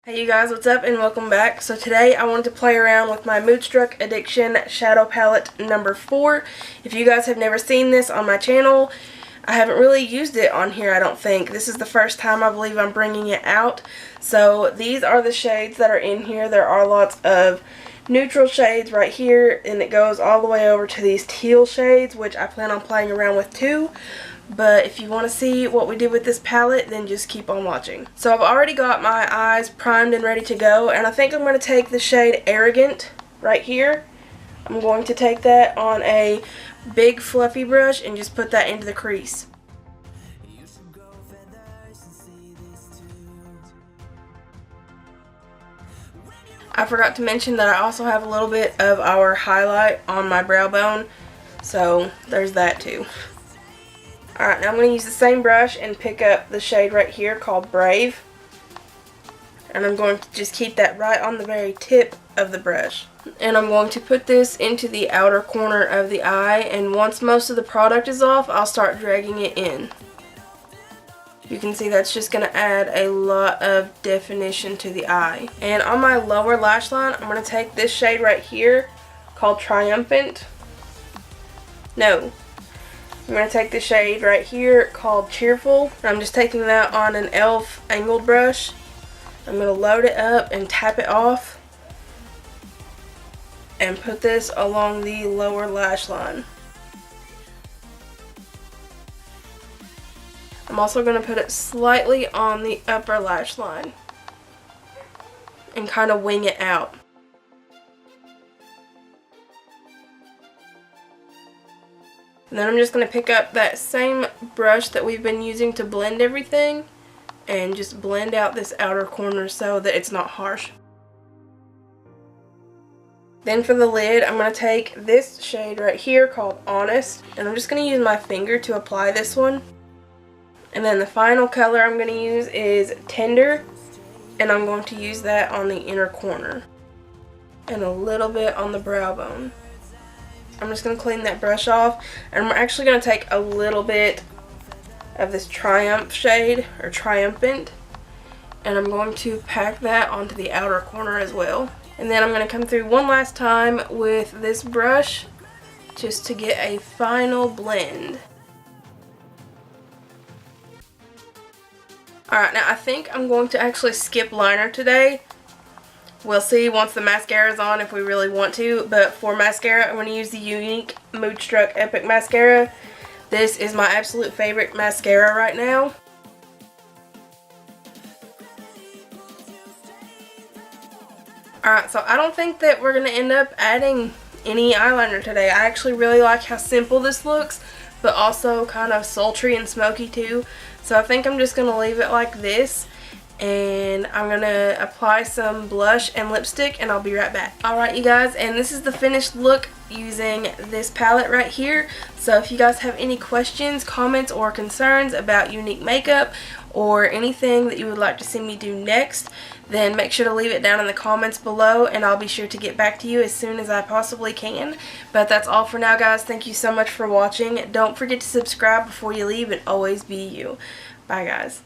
Hey you guys, what's up and welcome back. So today I wanted to play around with my Moodstruck Addiction Shadow Palette number 4. If you guys have never seen this on my channel, I haven't really used it on here, I don't think. This is the first time I believe I'm bringing it out. So these are the shades that are in here. There are lots of neutral shades right here, and it goes all the way over to these teal shades, which I plan on playing around with too. But if you want to see what we did with this palette, then just keep on watching. So I've already got my eyes primed and ready to go, and I think I'm going to take the shade Arrogant right here. I'm going to take that on a big fluffy brush and just put that into the crease. I forgot to mention that I also have a little bit of our highlight on my brow bone, so there's that too. Alright, now I'm going to use the same brush and pick up the shade right here called Brave. And I'm going to just keep that right on the very tip of the brush. And I'm going to put this into the outer corner of the eye, and once most of the product is off, I'll start dragging it in. You can see that's just going to add a lot of definition to the eye. And on my lower lash line, I'm going to take this shade right here called Triumphant. I'm going to take the shade right here called Cheerful. I'm just taking that on an e.l.f. angled brush. I'm going to load it up and tap it off and put this along the lower lash line. I'm also going to put it slightly on the upper lash line and kind of wing it out. And then I'm just going to pick up that same brush that we've been using to blend everything and just blend out this outer corner so that it's not harsh. Then for the lid, I'm going to take this shade right here called Honest, and I'm just going to use my finger to apply this one. And then the final color I'm going to use is Tender, and I'm going to use that on the inner corner and a little bit on the brow bone. I'm just going to clean that brush off, and I'm actually going to take a little bit of this Triumph shade, or Triumphant, and I'm going to pack that onto the outer corner as well. And then I'm going to come through one last time with this brush just to get a final blend. Alright, now I think I'm going to actually skip liner today. We'll see once the mascara is on if we really want to, but for mascara, I'm going to use the Younique Moodstruck Epic Mascara. This is my absolute favorite mascara right now. Alright, so I don't think that we're going to end up adding any eyeliner today. I actually really like how simple this looks, but also kind of sultry and smoky too. So I think I'm just going to leave it like this. And I'm going to apply some blush and lipstick, and I'll be right back. Alright you guys, and this is the finished look using this palette right here. So if you guys have any questions, comments, or concerns about Younique makeup or anything that you would like to see me do next, then make sure to leave it down in the comments below, and I'll be sure to get back to you as soon as I possibly can. But that's all for now guys. Thank you so much for watching. Don't forget to subscribe before you leave, and always be you. Bye guys.